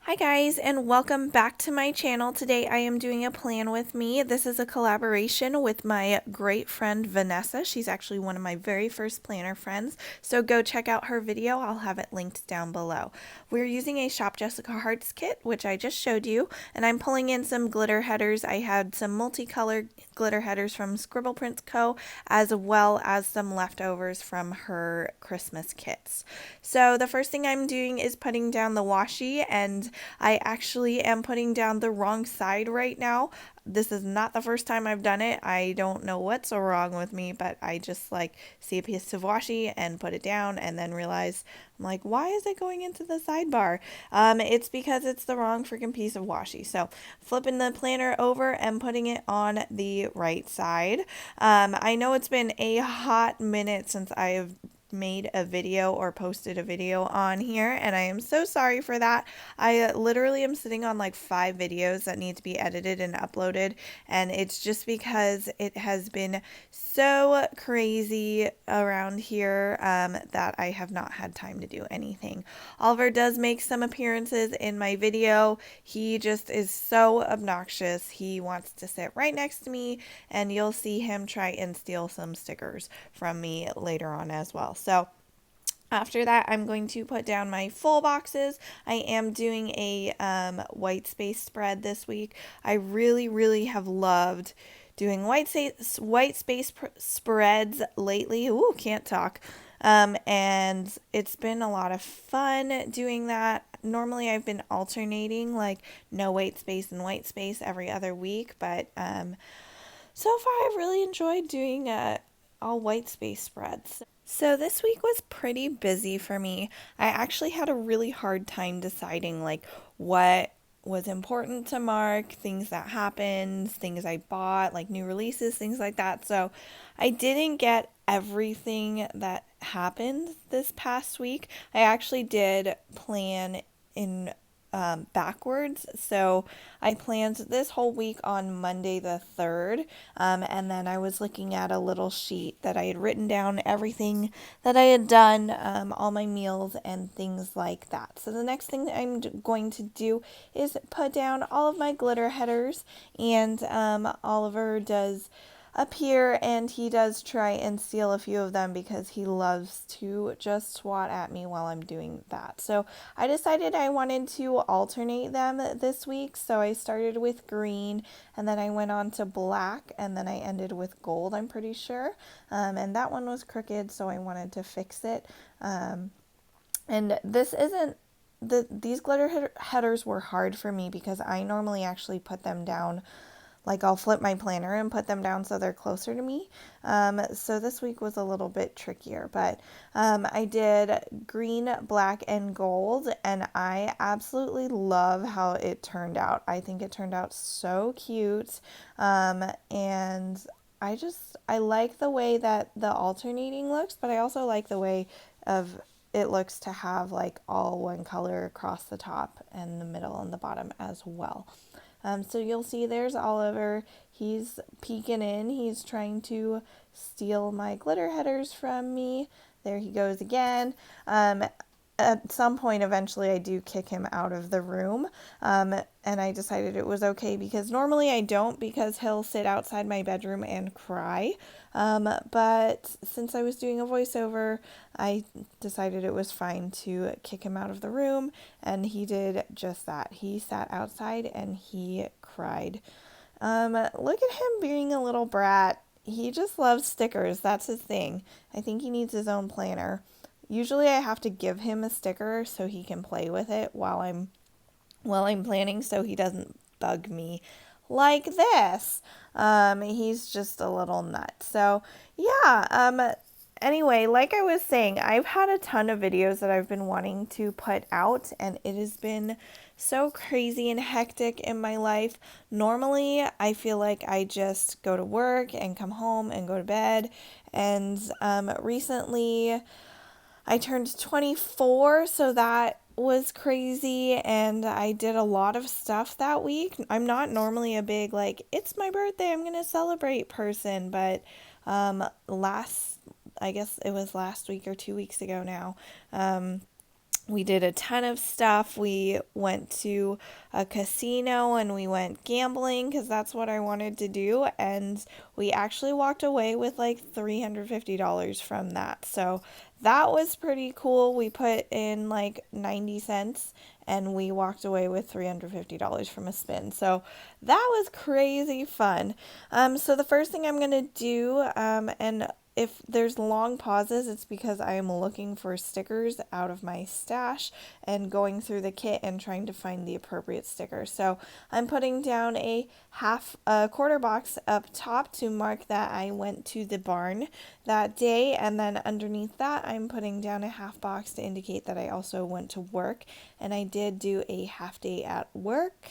Hi guys, and welcome back to my channel. Today I am doing a plan with me. This is a collaboration with my great friend Vanessa. She's actually one of my very first planner friends, so go check out her video. I'll have it linked down below. We're using a Shop Jessica Hearts kit, which I just showed you, and I'm pulling in some glitter headers. I had some multicolored glitter headers from Scribble Prints Co., as well as some leftovers from her Christmas kits. So the first thing I'm doing is putting down the washi, and I actually am putting down the wrong side right now. This is not the first time I've done it. I don't know what's so wrong with me, but I just like see a piece of washi and put it down and then realize I'm like, why is it going into the sidebar? It's because it's the wrong freaking piece of washi. So flipping the planner over and putting it on the right side. I know it's been a hot minute since I have made a video or posted a video on here, and I am so sorry for that. I literally am sitting on like 5 videos that need to be edited and uploaded, and it's just because it has been so crazy around here that I have not had time to do anything. Oliver does make some appearances in my video. He just is so obnoxious. He wants to sit right next to me, and you'll see him try and steal some stickers from me later on as well. So after that, I'm going to put down my full boxes. I am doing a white space spread this week. I really have loved doing white space spreads lately. Ooh, can't talk. And it's been a lot of fun doing that. Normally, I've been alternating like no white space and white space every other week, but so far I've really enjoyed doing all white space spreads. So this week was pretty busy for me. I actually had a really hard time deciding like what was important to mark, things that happened, things I bought, like new releases, things like that. So I didn't get everything that happened this past week. I actually did plan in backwards. So I planned this whole week on Monday the 3rd, and then I was looking at a little sheet that I had written down everything that I had done, all my meals and things like that. So the next thing that I'm going to do is put down all of my glitter headers, and Oliver does appear, and he does try and steal a few of them because he loves to just swat at me while I'm doing that. So I decided I wanted to alternate them this week. So I started with green, and then I went on to black, and then I ended with gold, I'm pretty sure. And that one was crooked, so I wanted to fix it. And this isn't these glitter headers were hard for me because I normally actually put them down, like I'll flip my planner and put them down so they're closer to me. So this week was a little bit trickier, but I did green, black, and gold, and I absolutely love how it turned out. I think it turned out so cute, and I like the way that the alternating looks, but I also like the way of it looks to have like all one color across the top and the middle and the bottom as well. So you'll see there's Oliver. He's peeking in. He's trying to steal my glitter headers from me. There he goes again. At some point, eventually, I do kick him out of the room. And I decided it was okay because normally I don't, because he'll sit outside my bedroom and cry. But since I was doing a voiceover, I decided it was fine to kick him out of the room, and he did just that. He sat outside and he cried. Look at him being a little brat. He just loves stickers. That's his thing. I think he needs his own planner. Usually I have to give him a sticker so he can play with it while I'm planning, so he doesn't bug me like this. He's just a little nut. So yeah, anyway, like I was saying, I've had a ton of videos that I've been wanting to put out, and it has been so crazy and hectic in my life. Normally, I feel like I just go to work and come home and go to bed, and recently I turned 24, so that was crazy, and I did a lot of stuff that week. I'm not normally a big, like, it's my birthday, I'm gonna celebrate person, but I guess it was last week or 2 weeks ago now, We did a ton of stuff. We went to a casino and we went gambling because that's what I wanted to do. And we actually walked away with like $350 from that. So that was pretty cool. We put in like 90 cents and we walked away with $350 from a spin. So that was crazy fun. So the first thing I'm going to do, and if there's long pauses, it's because I am looking for stickers out of my stash and going through the kit and trying to find the appropriate sticker. So I'm putting down a quarter box up top to mark that I went to the barn that day, and then underneath that I'm putting down a half box to indicate that I also went to work, and I did do a half day at work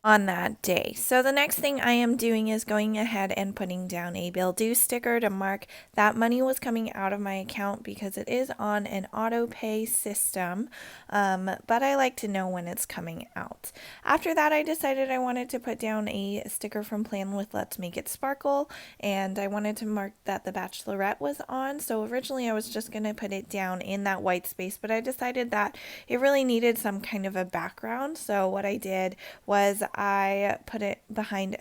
on that day. So the next thing I am doing is going ahead and putting down a bill due sticker to mark that money was coming out of my account because it is on an auto pay system, but I like to know when it's coming out. After that, I decided I wanted to put down a sticker from Plan with Let's Make It Sparkle, and I wanted to mark that the Bachelorette was on. So originally I was just going to put it down in that white space, but I decided that it really needed some kind of a background. So what I did was I put it behind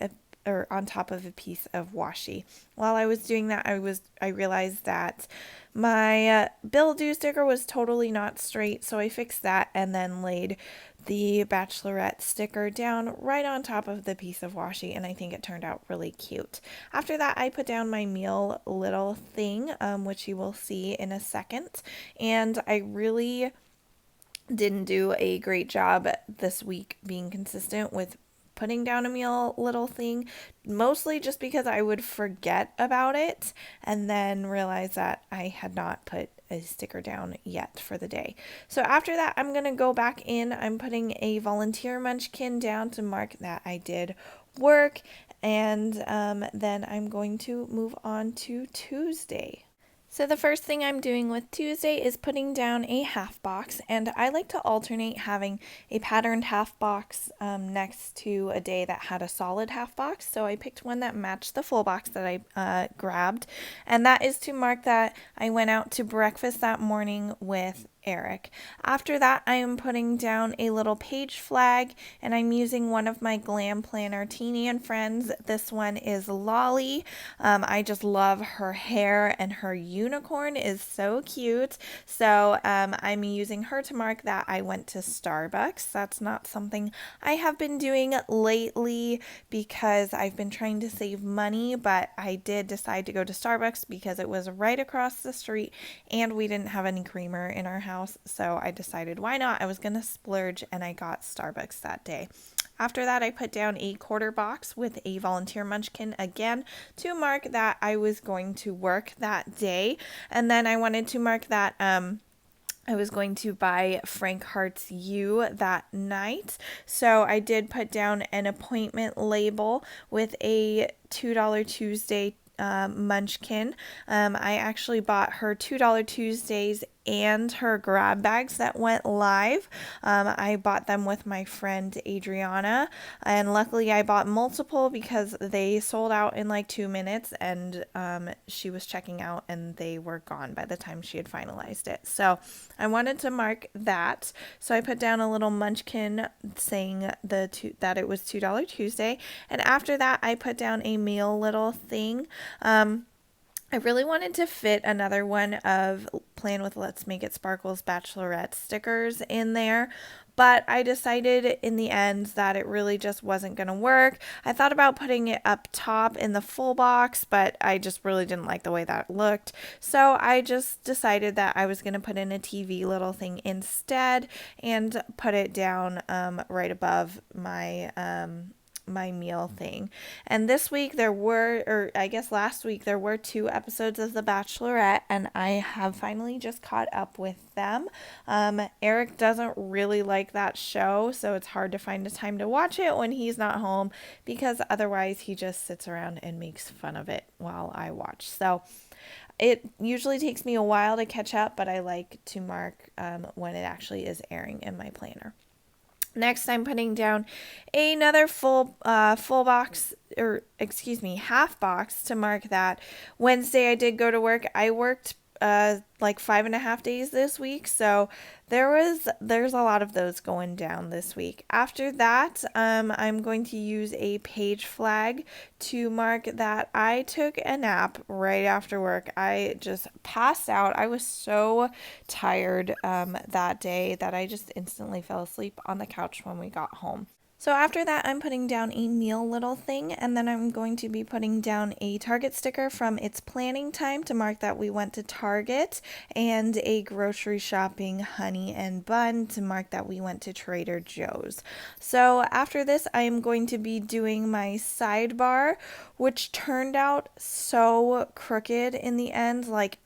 or on top of a piece of washi. While I was doing that, I realized that my bill due sticker was totally not straight, so I fixed that and then laid the Bachelorette sticker down right on top of the piece of washi, and I think it turned out really cute. After that, I put down my meal little thing, which you will see in a second, and I really didn't do a great job this week being consistent with putting down a meal little thing, mostly just because I would forget about it and then realize that I had not put a sticker down yet for the day. So after that, I'm going to go back in. I'm putting a volunteer munchkin down to mark that I did work, and then I'm going to move on to Tuesday. So the first thing I'm doing with Tuesday is putting down a half box, and I like to alternate having a patterned half box next to a day that had a solid half box. So I picked one that matched the full box that I grabbed, and that is to mark that I went out to breakfast that morning with Eric. After that, I am putting down a little page flag, and I'm using one of my Glam Planner Teeny and Friends. This one is Lolly. I just love her hair, and her unicorn is so cute. So I'm using her to mark that I went to Starbucks. That's not something I have been doing lately because I've been trying to save money, but I did decide to go to Starbucks because it was right across the street and we didn't have any creamer in our house, so I decided why not. I was gonna splurge, and I got Starbucks that day. After that, I put down a quarter box with a volunteer munchkin again to mark that I was going to work that day, and then I wanted to mark that I was going to buy Frank Hart's You that night. So I did put down an appointment label with a $2 Tuesday munchkin. I actually bought her $2 Tuesdays and her grab bags that went live. I bought them with my friend Adriana, and luckily I bought multiple because they sold out in like 2 minutes, and she was checking out and they were gone by the time she had finalized it. So I wanted to mark that, so I put down a little munchkin saying that it was $2 Tuesday, and after that I put down a meal little thing. I really wanted to fit another one of Plan with Let's Make It Sparkle's Bachelorette stickers in there, but I decided in the end that it really just wasn't going to work. I thought about putting it up top in the full box, but I just really didn't like the way that looked. So I just decided that I was going to put in a TV little thing instead and put it down right above my meal thing. And this week last week there were 2 episodes of The Bachelorette, and I have finally just caught up with them. Eric doesn't really like that show, so it's hard to find a time to watch it when he's not home, because otherwise he just sits around and makes fun of it while I watch. So it usually takes me a while to catch up, but I like to mark when it actually is airing in my planner. Next, I'm putting down another half box to mark that Wednesday I did go to work. I worked like 5.5 days this week, so there's a lot of those going down this week. After that, I'm going to use a page flag to mark that I took a nap right after work. I just passed out. I was so tired that day that I just instantly fell asleep on the couch when we got home. So after that, I'm putting down a meal little thing, and then I'm going to be putting down a Target sticker from It's Planning Time to mark that we went to Target, and a grocery shopping honey and bun to mark that we went to Trader Joe's. So after this, I am going to be doing my sidebar, which turned out so crooked in the end. Like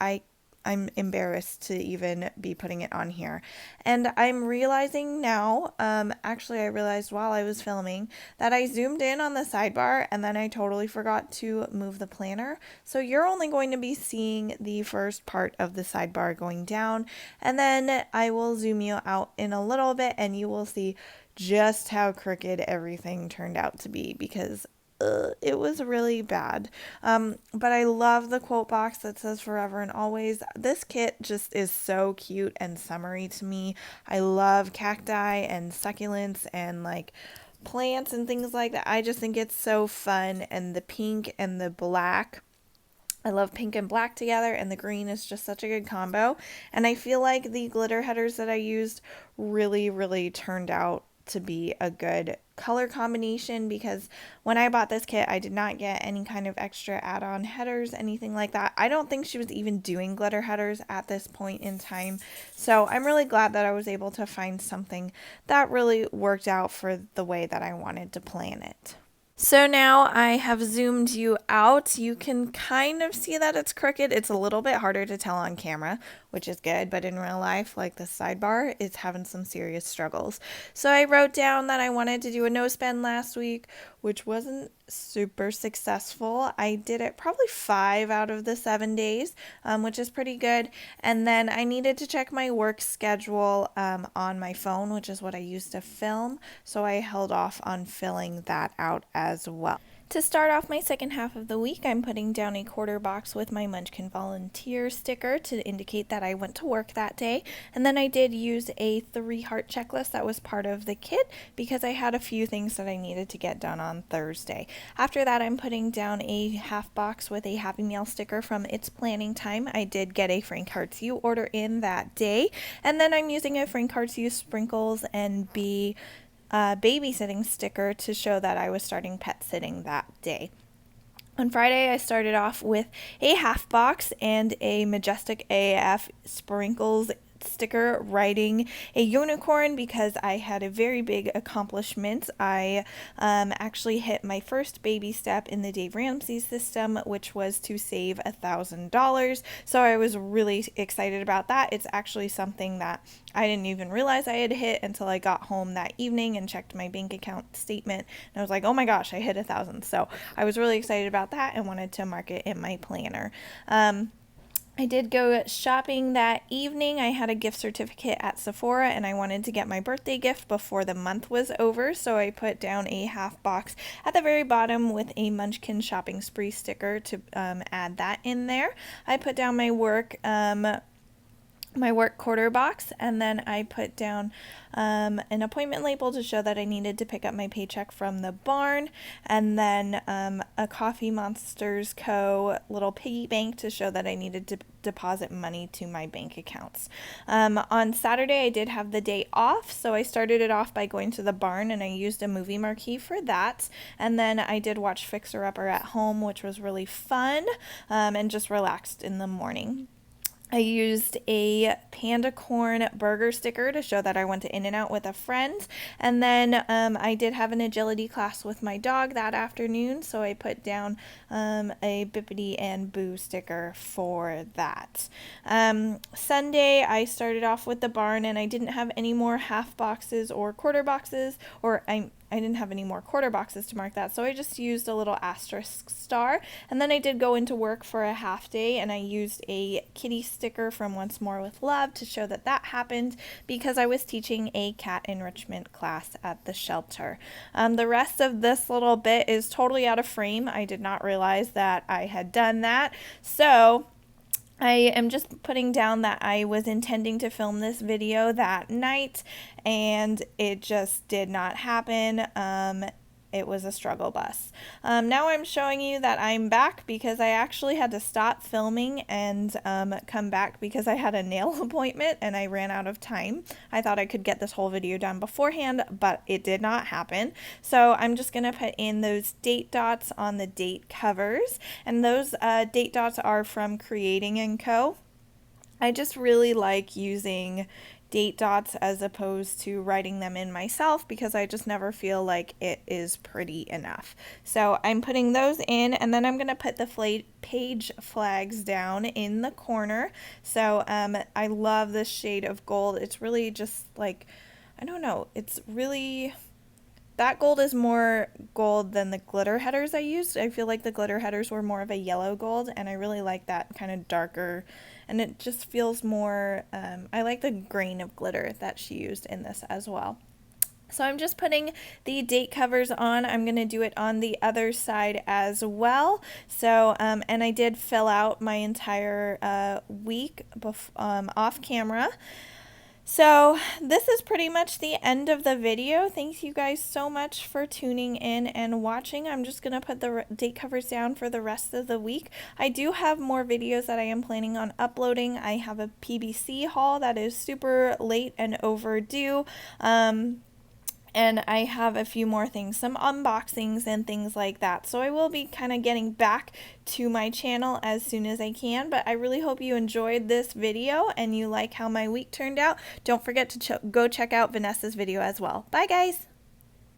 I'm embarrassed to even be putting it on here. And I'm realizing now, actually I realized while I was filming that I zoomed in on the sidebar and then I totally forgot to move the planner. So you're only going to be seeing the first part of the sidebar going down, and then I will zoom you out in a little bit and you will see just how crooked everything turned out to be, because it was really bad. But I love the quote box that says forever and always. This kit just is so cute and summery to me. I love cacti and succulents and like plants and things like that. I just think it's so fun. And the pink and the black, I love pink and black together, and the green is just such a good combo. And I feel like the glitter headers that I used really turned out to be a good color combination, because when I bought this kit I did not get any kind of extra add-on headers, anything like that. I don't think she was even doing glitter headers at this point in time, so I'm really glad that I was able to find something that really worked out for the way that I wanted to plan it. So now I have zoomed you out. You can kind of see that it's crooked. It's a little bit harder to tell on camera, which is good, but in real life, like the sidebar is having some serious struggles. So I wrote down that I wanted to do a no spend last week, which wasn't super successful. I did it probably 5 out of the 7 days, which is pretty good. And then I needed to check my work schedule on my phone, which is what I use to film. So I held off on filling that out as well. To start off my second half of the week, I'm putting down a quarter box with my Munchkin Volunteer sticker to indicate that I went to work that day. And then I did use a 3-heart checklist that was part of the kit because I had a few things that I needed to get done on Thursday. After that, I'm putting down a half box with a Happy Meal sticker from It's Planning Time. I did get a Frank Hearts U order in that day. And then I'm using a Frank Hearts U Sprinkles and babysitting sticker to show that I was starting pet sitting that day. On Friday, I started off with a half box and a Majestic AF Sprinkles sticker writing a unicorn because I had a very big accomplishment. I actually hit my first baby step in the Dave Ramsey system, which was to save $1,000. So I was really excited about that. It's actually something that I didn't even realize I had hit until I got home that evening and checked my bank account statement. And I was like, oh my gosh, I hit 1,000. So I was really excited about that and wanted to mark it in my planner. I did go shopping that evening. I had a gift certificate at Sephora and I wanted to get my birthday gift before the month was over, so I put down a half box at the very bottom with a Munchkin shopping spree sticker to add that in there. I put down my work quarter box, and then I put down an appointment label to show that I needed to pick up my paycheck from the barn, and then a Coffee Monsters Co. little piggy bank to show that I needed to deposit money to my bank accounts. On Saturday I did have the day off, so I started it off by going to the barn and I used a movie marquee for that, and then I did watch Fixer Upper at home, which was really fun, and just relaxed in the morning. I used a panda corn burger sticker to show that I went to In-N-Out with a friend. And then I did have an agility class with my dog that afternoon, so I put down a Bippity and Boo sticker for that. Sunday, I started off with the barn, and I didn't have any more half boxes or quarter boxes, or I didn't have any more quarter boxes to mark that, so I just used a little asterisk star. And then I did go into work for a half day, and I used a kitty sticker from Once More with Love to show that that happened because I was teaching a cat enrichment class at the shelter. The rest of this little bit is totally out of frame. I did not realize that I had done that, so I am just putting down that I was intending to film this video that night and it just did not happen. It was a struggle bus. Now I'm showing you that I'm back because I actually had to stop filming and come back because I had a nail appointment and I ran out of time. I thought I could get this whole video done beforehand, but it did not happen. So I'm just going to put in those date dots on the date covers, and those date dots are from Creating & Co. I just really like using date dots as opposed to writing them in myself because I just never feel like it is pretty enough. So I'm putting those in, and then I'm going to put the page flags down in the corner. So I love this shade of gold. It's really just like, I don't know, it's really, that gold is more gold than the glitter headers I used. I feel like the glitter headers were more of a yellow gold, and I really like that kind of darker, and it just feels more, I like the grain of glitter that she used in this as well. So I'm just putting the date covers on. I'm going to do it on the other side as well. So, and I did fill out my entire week off camera. So this is pretty much the end of the video. Thank you guys so much for tuning in and watching. I'm just going to put the date covers down for the rest of the week. I do have more videos that I am planning on uploading. I have a PBC haul that is super late and overdue. And I have a few more things, some unboxings and things like that. So I will be kind of getting back to my channel as soon as I can. But I really hope you enjoyed this video and you like how my week turned out. Don't forget to go check out Vanessa's video as well. Bye, guys.